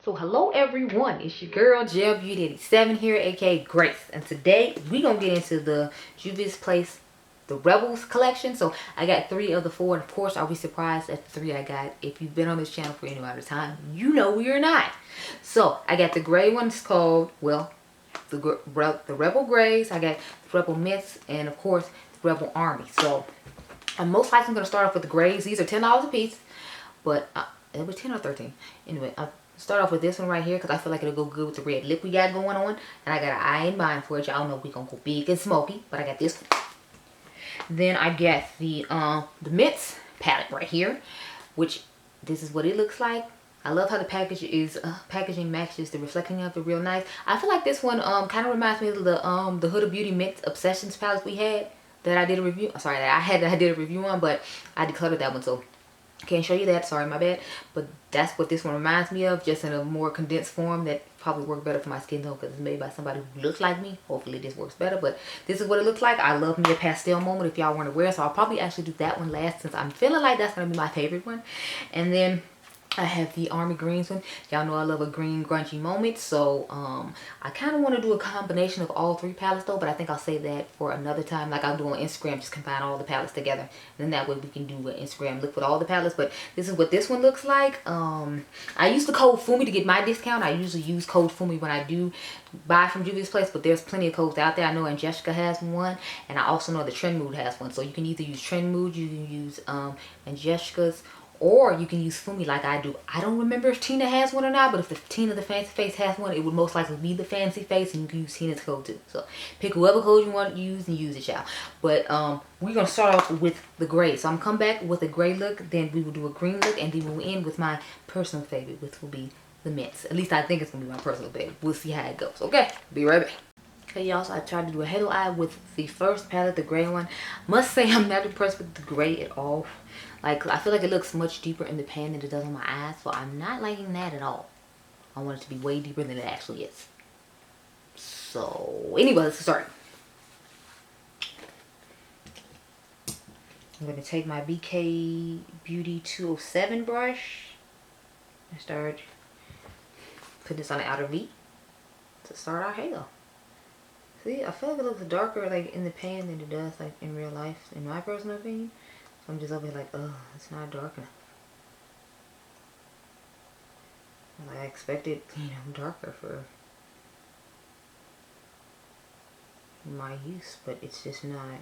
So hello everyone, it's your girl Gel Beauty 87 here, aka Grace, and today we gonna get into the Juvia's Place, the Rebels collection. So I got 3 of the 4, and of course I'll be surprised at the 3 I got. If you've been on this channel for any amount of time, you know we are not. So I got the gray ones called, well, the Rebel Grays. I got the Rebel Mints, and of course the Rebel Army. So I'm most likely gonna start off with the grays. These are $10 a piece, but it was 10 or 13. Anyway, I'll start off with this one right here because I feel like it'll go good with the red lip we got going on. And I got an eye in mind for it. Y'all know we gonna go big and smoky, but I got this one. Then I got the Mints palette right here, which this is what it looks like. I love how the package is packaging matches the reflecting of it real nice. I feel like this one kind of reminds me of the Huda Beauty Mint Obsessions palettes we had that I did a review. Sorry, that I did a review on, but I decluttered that one, so can't show you that, sorry, my bad. But that's what this one reminds me of, just in a more condensed form that probably work better for my skin tone because it's made by somebody who looks like me. Hopefully this works better, but this is what it looks like. I love me a pastel moment if y'all weren't aware, so I'll probably actually do that one last since I'm feeling like that's going to be my favorite one. And then I have the Army Greens one. Y'all know I love a green grungy moment, so I kind of want to do a combination of all 3 palettes though, but I think I'll save that for another time, like I'll do on Instagram, just combine all the palettes together, and then that way we can do an Instagram look with all the palettes. But this is what this one looks like. I use the code FUMI to get my discount. I usually use code FUMI when I do buy from Juvia's Place, but there's plenty of codes out there. I know Angelica has one, and I also know the Trend Mood has one, so you can either use Trend Mood, you can use Angelica's, or you can use FUMI like I do. I don't remember if Tina has one or not, but if the Tina the Fancy Face has one, it would most likely be the Fancy Face, and you can use Tina's code too. So pick whoever code you want to use and use it, y'all. But we're going to start off with the gray. So I'm going to come back with a gray look, then we will do a green look, and then we'll end with my personal favorite, which will be the Mints. At least I think it's going to be my personal favorite. We'll see how it goes. Okay, be right back. Okay, y'all, so I tried to do a halo eye with the first palette, the gray one. Must say I'm not impressed with the gray at all. Like, I feel like it looks much deeper in the pan than it does on my eyes, so I'm not liking that at all. I want it to be way deeper than it actually is. So, anyway, let's start. I'm going to take my BK Beauty 207 brush and start putting this on the outer V to start our halo. See, I feel like it looks darker like in the pan than it does like in real life, in my personal opinion. So I'm just over here like, oh, it's not dark enough. Like I expected, darker for my use, but it's just not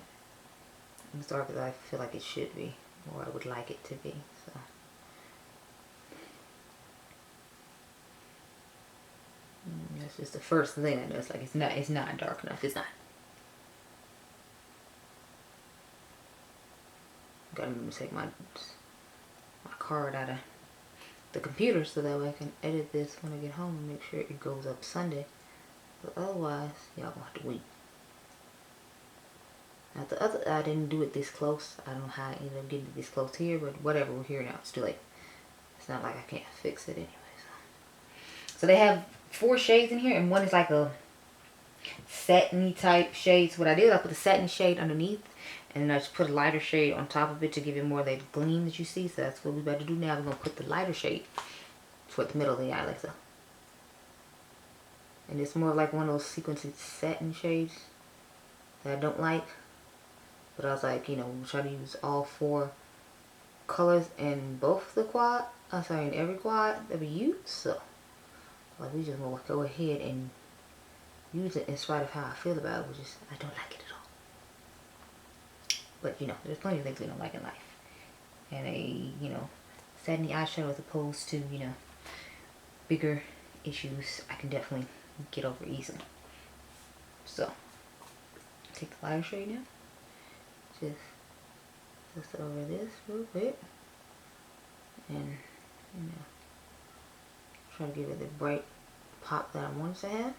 as dark as I feel like it should be, or I would like it to be. So that's just the first thing I know. It's like it's not dark enough. It's not. Gotta take my card out of the computer so that way I can edit this when I get home and make sure it goes up Sunday. But otherwise, y'all gonna have to wait. Now the other, I didn't do it this close. I don't know how I ended up getting it this close here, but whatever, we're here now. It's too late. It's not like I can't fix it anyway. So they have 4 shades in here, and one is like a satiny type shade. So what I did, I put the satiny shade underneath, and then I just put a lighter shade on top of it to give it more of that gleam that you see. So that's what we're about to do now. We're going to put the lighter shade toward the middle of the eye like so. And it's more like one of those sequenced satin shades that I don't like. But I was like, we'll try to use all 4 colors in both the quad. In every quad that we use. So like we just going to go ahead and use it in spite of how I feel about it, which is I don't like it at all. But there's plenty of things we don't like in life. And a, satiny eyeshadow as opposed to, bigger issues I can definitely get over easily. So, take the lighter shade now. Just it over this real quick. And, try to give it the bright pop that I want it to have.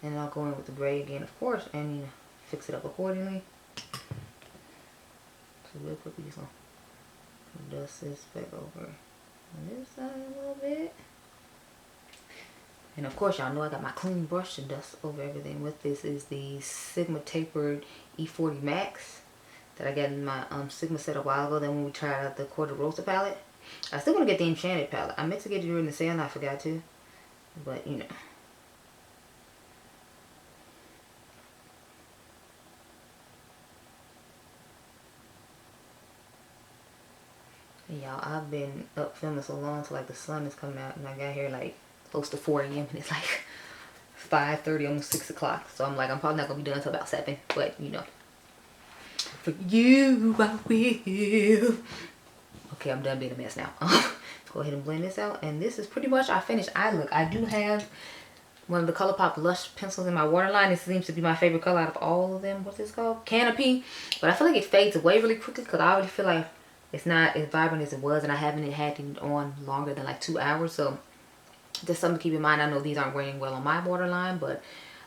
And I'll go in with the gray again, of course, and fix it up accordingly. So real quick, we just gonna dust this back over on this side a little bit. And of course, y'all know I got my clean brush to dust over everything with. This is the Sigma Tapered E40 Max that I got in my Sigma set a while ago. Then when we tried out the Quarter Rosa palette, I still want to get the Enchanted palette. I meant to get it during the sale and I forgot to. But you know. Y'all, I've been up filming so long till like the sun is coming out, and I got here like close to 4 a.m. and it's like 5:30, almost 6 o'clock. So I'm like, I'm probably not gonna be done until about 7. But you know, for you I will. Okay, I'm done being a mess now. Go ahead and blend this out, and this is pretty much our finished eye look. I do have one of the ColourPop Lush pencils in my waterline. It seems to be my favorite color out of all of them. What's this called? Canopy. But I feel like it fades away really quickly because I already feel like it's not as vibrant as it was, and I haven't had it on longer than like 2 hours. So just something to keep in mind. I know these aren't wearing well on my waterline, but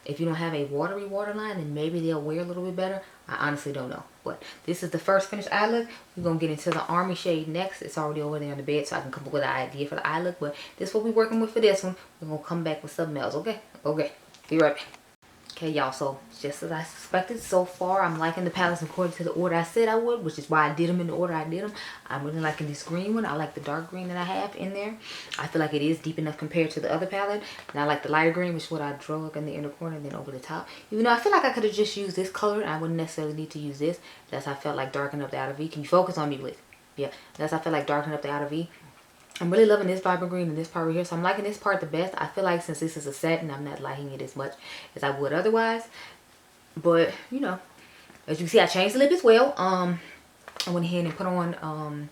if you don't have a watery waterline, then maybe they'll wear a little bit better. I honestly don't know. But this is the first finished eye look. We're going to get into the Army shade next. It's already over there on the bed, so I can come up with an idea for the eye look. But this is what we're working with for this one. We're going to come back with something else, okay? Okay. Be right back. Okay, y'all, so just as I suspected, so far I'm liking the palettes according to the order I said I would, which is why I did them in the order I did them. I'm really liking this green one. I like the dark green that I have in there. I feel like it is deep enough compared to the other palette. And I like the lighter green, which is what I drug in the inner corner and then over the top. Even though I feel like I could have just used this color, and I wouldn't necessarily need to use this. That's how I felt like darkening up the outer V. Can you focus on me, please? Yeah, that's how I feel like darkening up the outer V. I'm really loving this vibrant green and this part right here. So I'm liking this part the best. I feel like since this is a satin, I'm not liking it as much as I would otherwise. But, you know, as you can see, I changed the lip as well. I went ahead and put on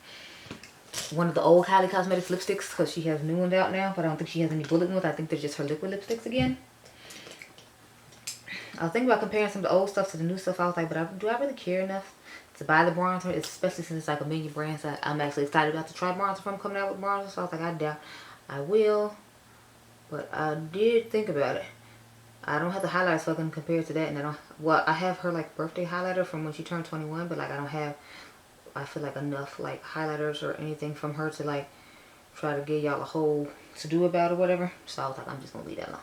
one of the old Kylie Cosmetics lipsticks because she has new ones out now. But I don't think she has any bullet ones. I think they're just her liquid lipsticks again. I was thinking about comparing some of the old stuff to the new stuff. I was like, but do I really care enough to buy the bronzer, especially since it's like a million brands that I'm actually excited about to try bronzer from coming out with bronzer. So I was like, I doubt I will, but I did think about it. I don't have the highlighters so I can compare it to that, and I don't, well, I have her like birthday highlighter from when she turned 21, but like I don't have, I feel like enough like highlighters or anything from her to like try to get y'all a whole to do about or whatever. So I was like, I'm just gonna leave that alone.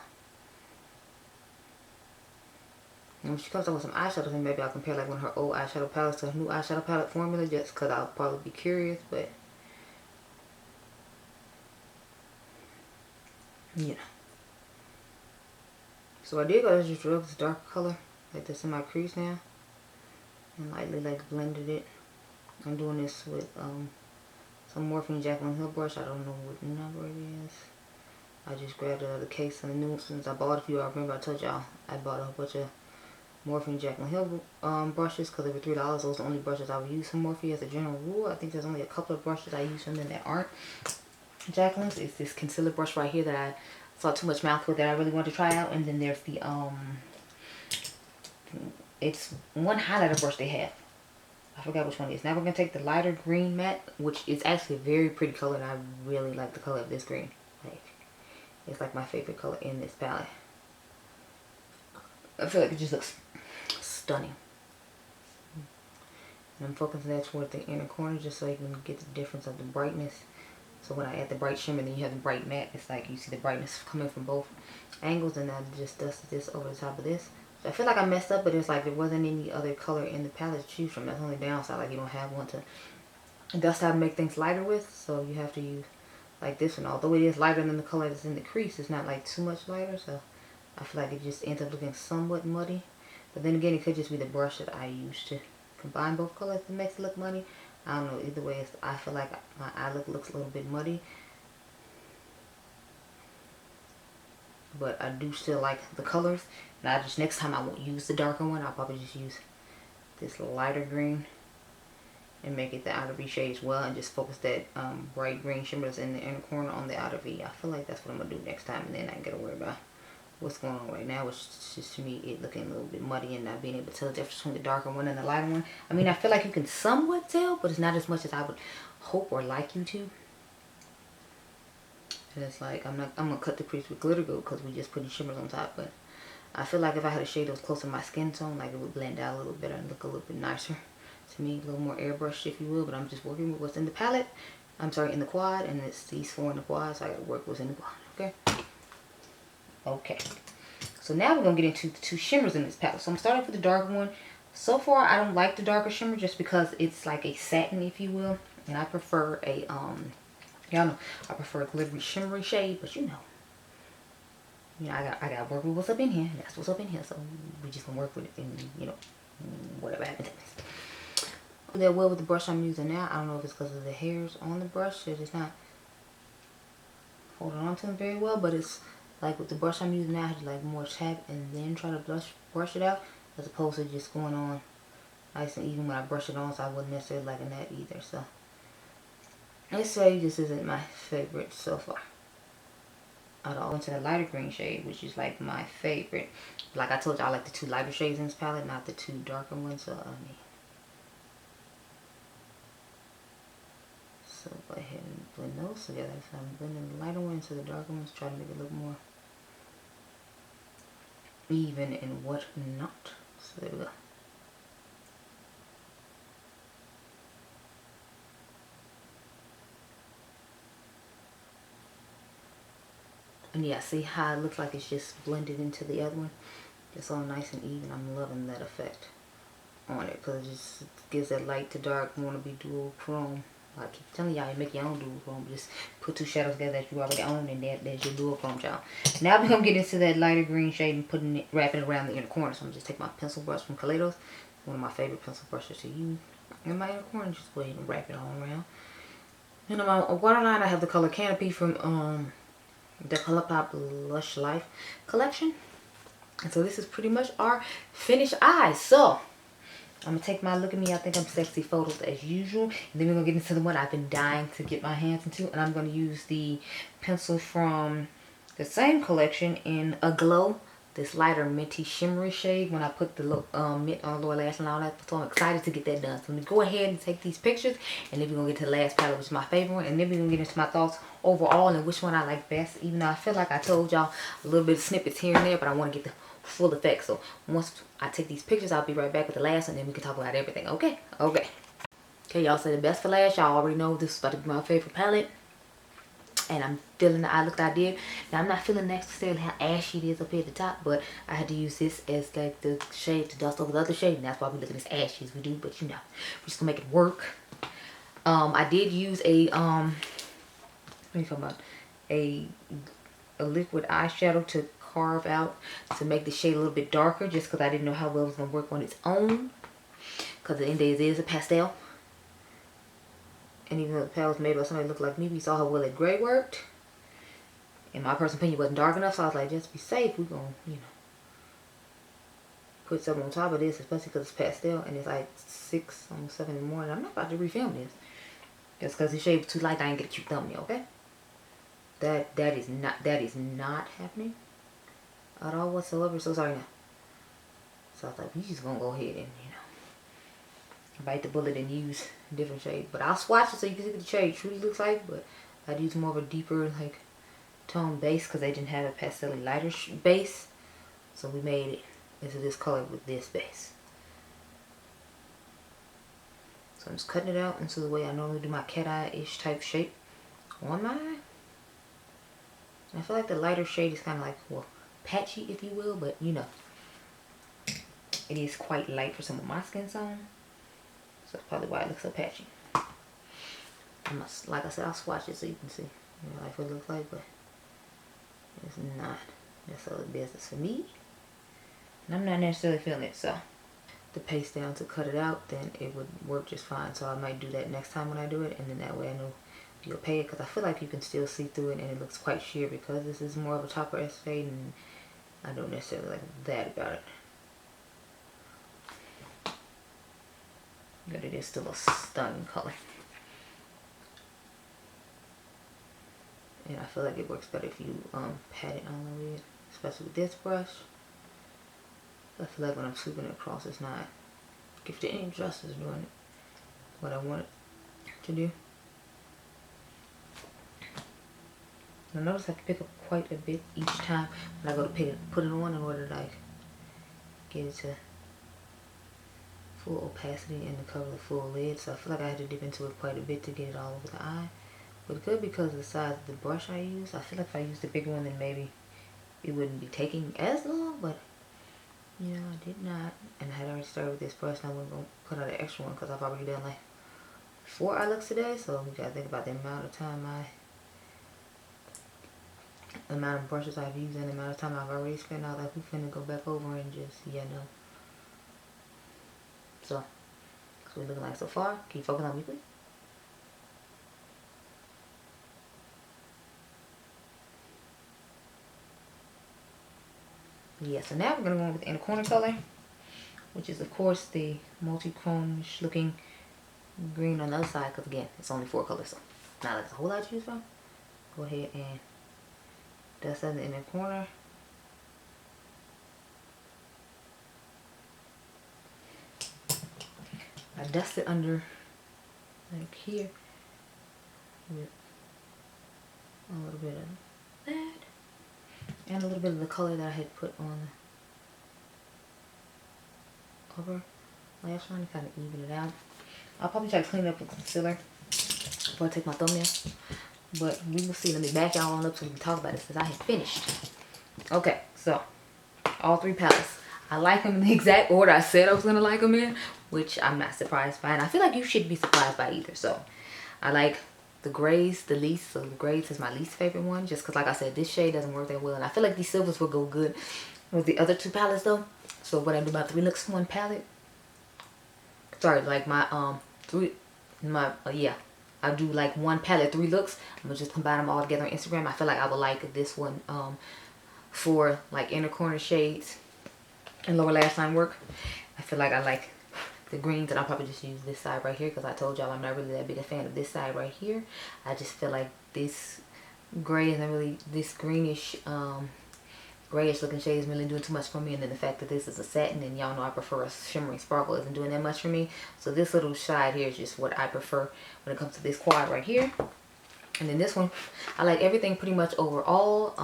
And when she comes up with some eyeshadows, then maybe I'll compare like one of her old eyeshadow palettes to her new eyeshadow palette formula, just because I'll probably be curious, but you know. So I did go to just drug this dark color like this in my crease now, and lightly like blended it. I'm doing this with some Morphine Jaclyn Hill brush. I don't know what number it is. I just grabbed another case of the new ones I bought. If you all remember, I told y'all I bought a bunch of Morphine Jaclyn Hill brushes because they were $3. Those are the only brushes I would use from Morphe as a general rule. I think there's only a couple of brushes I use from them that aren't Jaclyn's. It's this concealer brush right here that I saw too much mouth with that I really wanted to try out. And then there's the it's one highlighter brush they have. I forgot which one it is. Now we're going to take the lighter green matte, which is actually a very pretty color, and I really like the color of this green. Like, it's like my favorite color in this palette. I feel like it just looks stunning. And I'm focusing that toward the inner corner just so you can get the difference of the brightness. So when I add the bright shimmer, then you have the bright matte. It's like you see the brightness coming from both angles, and I just dusted this over the top of this. So I feel like I messed up, but it's like there wasn't any other color in the palette to choose from. That's the only downside. Like you don't have one to dust out and make things lighter with, so you have to use like this one. Although it is lighter than the color that's in the crease, it's not like too much lighter, so I feel like it just ends up looking somewhat muddy. But then again, it could just be the brush that I use to combine both colors that makes it look muddy. I don't know. Either way, I feel like my eye look looks a little bit muddy. But I do still like the colors. And I just, next time I won't use the darker one. I'll probably just use this lighter green and make it the outer V shade as well. And just focus that bright green shimmer that's in the inner corner on the outer V. I feel like that's what I'm going to do next time. And then I ain't got to worry about what's going on right now, which is just to me it looking a little bit muddy and not being able to tell the difference between the darker one and the lighter one. I mean, I feel like you can somewhat tell, but it's not as much as I would hope or like you to. And it's like I'm gonna cut the crease with glitter glue because we just putting shimmers on top. But I feel like if I had a shade that was closer to my skin tone, like it would blend out a little better and look a little bit nicer to me, a little more airbrushed if you will. But I'm just working with what's in the palette. I'm sorry, in the quad, and it's these four in the quad, so I gotta work what's in the quad. Okay. Okay, so now we're going to get into the two shimmers in this palette. So I'm starting with the darker one. So far, I don't like the darker shimmer just because it's like a satin, if you will. And I prefer a, y'all know, I prefer a glittery shimmery shade, but you know. you know, I got work with what's up in here. That's what's up in here. So we just gonna work with it, and you know, whatever happens. That well with the brush I'm using now. I don't know if it's because of the hairs on the brush that it's not holding on to them very well, but it's like with the brush I'm using now, I have to like more tap and then try to brush it out, as opposed to just going on nice and even when I brush it on. So I wasn't necessarily liking that either. So let's say this isn't my favorite so far. I went to the lighter green shade, which is like my favorite. Like I told you, I like the two lighter shades in this palette, not the two darker ones. So so go ahead and blend those together. So I'm blending the lighter one into the darker ones, trying to make it look more even and whatnot. So there we go. And yeah, see how it looks like it's just blended into the other one? It's all nice and even. I'm loving that effect on it because it just gives that light to dark, wannabe dual chrome. I keep telling y'all, you make your own dual chrome. Just put two shadows together that you already own, and there's your dual chrome, y'all. Now we're gonna get into that lighter green shade and wrapping it around the inner corner. So I'm just take my pencil brush from Kaleidos, one of my favorite pencil brushes to use. In my inner corner, just go ahead and wrap it all around. And on my waterline, I have the color Canopy from the ColourPop Lush Life collection. And so this is pretty much our finished eyes. So I'm gonna take my Look at Me, I Think I'm Sexy photos as usual, and then we're gonna get into the one I've been dying to get my hands into, and I'm gonna use the pencil from the same collection in Aglow, this lighter minty shimmery shade, when I put the mint on the lower lash and all that. So I'm excited to get that done. So I'm gonna go ahead and take these pictures, and then we're gonna get to the last palette, which is my favorite one, and then we're gonna get into my thoughts overall and which one I like best, even though I feel like I told y'all a little bit of snippets here and there, but I want to get the full effect. So once I take these pictures, I'll be right back with the last one, and then we can talk about everything. Okay, y'all say the best for last. Y'all already know this is about to be my favorite palette, and I'm feeling the eye look that I did. Now I'm not feeling necessarily how ashy it is up here at the top, but I had to use this as like the shade to dust over the other shade, and that's why we look at this ashy as we do. But you know, we're just gonna make it work. I did use a what are you talking about, a liquid eyeshadow to carve out to make the shade a little bit darker, just because I didn't know how well it was going to work on its own, because at the end of the day it is a pastel, and even though the palette was made by somebody who looked like me, we saw how well that gray worked. In my personal opinion, it wasn't dark enough, so I was like, just to be safe, we're going to, you know, put something on top of this, especially because it's pastel, and it's like 6, almost 7 in the morning. I'm not about to refilm this just because the shade was too light. I didn't get a cute thumbnail. Okay, that is not happening at all whatsoever. So sorry now. So I was like, we just gonna go ahead and, you know, bite the bullet and use different shades. But I'll swatch it so you can see what the shade truly looks like. But I'd use more of a deeper like tone base because they didn't have a pastel lighter base. So we made it into this color with this base. So I'm just cutting it out into the way I normally do my cat eye-ish type shape on my eye. And I feel like the lighter shade is kind of like, well, patchy, if you will, but you know, it is quite light for some of my skin tone. So that's probably why it looks so patchy. Like I said, I'll swatch it so you can see, you know, like what it looks like, but it's not necessarily business for me. And I'm not necessarily feeling it, so the paste down to cut it out, then it would work just fine. So I might do that next time when I do it, and then that way I know you'll pay it, because I feel like you can still see through it and it looks quite sheer because this is more of a topper shade, and I don't necessarily like that about it. But it is still a stunning color. And I feel like it works better if you pat it on the lid, especially with this brush. I feel like when I'm sweeping it across, it's not giving any justice doing it what I want it to do. I notice I have to pick up quite a bit each time when I go to put it on in order to like get it to full opacity and to cover the full lid. So I feel like I had to dip into it quite a bit to get it all over the eye. But good, because of the size of the brush I use. I feel like if I used a bigger one, then maybe it wouldn't be taking as long, but you know, I did not. And I had already started with this brush, and I wasn't going to put out an extra one because I've already done like 4 eye looks today. So we got to think about the amount of time I the amount of brushes I've used and the amount of time I've already spent. I was like, we finna go back over and just, yeah, no. So, that's what it's looking like so far. Can you focus on me, please? Yeah, so now we're going to go in with the inner corner color, which is, of course, the multi-chrome-ish looking green on the other side, because, again, it's only 4 colors, so not like it's a whole lot to choose from. Go ahead and dust that in the inner corner. I dust it under, like here, with a little bit of that. And a little bit of the color that I had put on the upper lash line to kind of even it out. I'll probably try to clean it up with concealer before I take my thumbnail. But we will see. Let me back y'all on up so we can talk about it since I had finished. Okay, so all 3 palettes. I like them in the exact order I said I was going to like them in, which I'm not surprised by. And I feel like you should be surprised by either. So I like the grays the least, so the grays is my least favorite one, just because, like I said, this shade doesn't work that well, and I feel like these silvers will go good with the other 2 palettes though. So what I do about 3 looks 1 palette, sorry, like my yeah, I do like 1 palette 3 looks. I'm gonna just combine them all together on Instagram. I feel like I would like this one for like inner corner shades and lower lash line work. I feel like I like the greens, and I'll probably just use this side right here because I told y'all I'm not really that big a fan of this side right here. I just feel like this gray isn't really, this greenish grayish looking shade is really doing too much for me, and then the fact that this is a satin, and y'all know I prefer a shimmering sparkle, isn't doing that much for me. So this little side here is just what I prefer when it comes to this quad right here. And then this one, I like everything pretty much overall.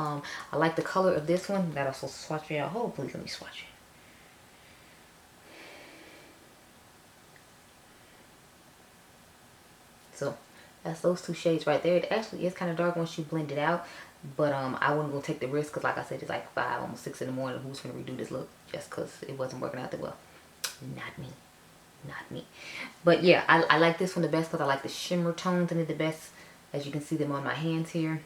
I like the color of this one that I'm supposed to swatch for y'all. Oh, please let me swatch it. So that's those 2 shades right there. It actually is kind of dark once you blend it out, but I wouldn't go take the risk because, like I said, it's like 5, almost 6 in the morning. Who's gonna redo this look just because it wasn't working out that well? Not me, not me. But yeah, I like this one the best because I like the shimmer tones in it the best, as you can see them on my hands here.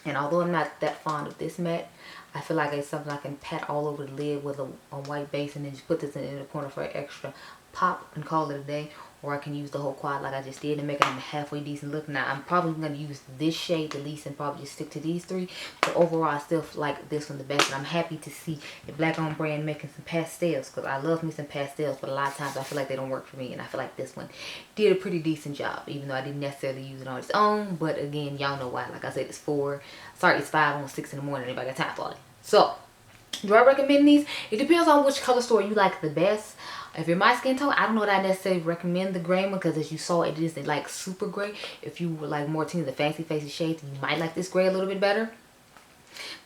And although I'm not that fond of this matte, I feel like it's something I can pat all over the lid with a white base and then just put this in the corner for an extra pop and call it a day. Or I can use the whole quad like I just did and make it a halfway decent look. Now, I'm probably going to use this shade the least and probably just stick to these 3. But overall, I still like this one the best. And I'm happy to see a black-owned brand making some pastels, because I love me some pastels, but a lot of times I feel like they don't work for me. And I feel like this one did a pretty decent job, even though I didn't necessarily use it on its own. But again, y'all know why. Like I said, it's 5, almost 6 in the morning. Anybody got time for it? So, do I recommend these? It depends on which color store you like the best. If you're my skin tone, I don't know that I necessarily recommend the gray one, because as you saw, it isn't like super gray. If you were like more into the fancy shades, you might like this gray a little bit better,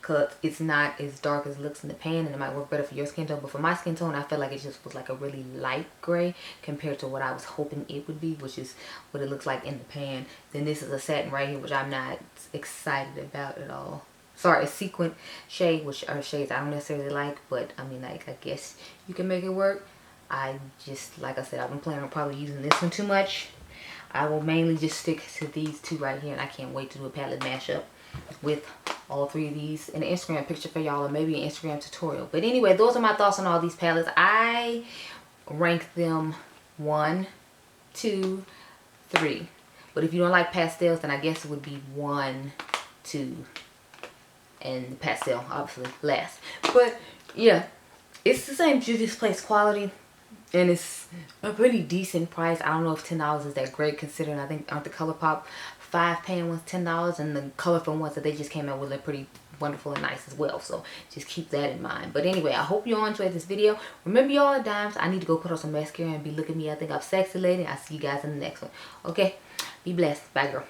because it's not as dark as it looks in the pan, and it might work better for your skin tone. But for my skin tone, I feel like it just was like a really light gray compared to what I was hoping it would be, which is what it looks like in the pan. Then this is a satin right here, which I'm not excited about at all. Sorry, a sequin shade, which are shades I don't necessarily like, but I mean, like, I guess you can make it work. I just, like I said, I've been planning on probably using this one too much. I will mainly just stick to these 2 right here, and I can't wait to do a palette mashup with all 3 of these in an Instagram picture for y'all, or maybe an Instagram tutorial. But anyway, those are my thoughts on all these palettes. I rank them 1, 2, 3. But if you don't like pastels, then I guess it would be 1, 2, and the pastel obviously last. But yeah, it's the same Juvia's Place quality, and it's a pretty decent price. I don't know if $10 is that great, considering I think aren't the ColourPop 5-pan ones $10, and the colorful ones that they just came out with are pretty wonderful and nice as well. So just keep that in mind. But anyway, I hope you all enjoyed this video. Remember, y'all, dimes, I need to go put on some mascara and be looking at me. I think I'm sexy lady. I'll see you guys in the next one. Okay, be blessed. Bye, girl.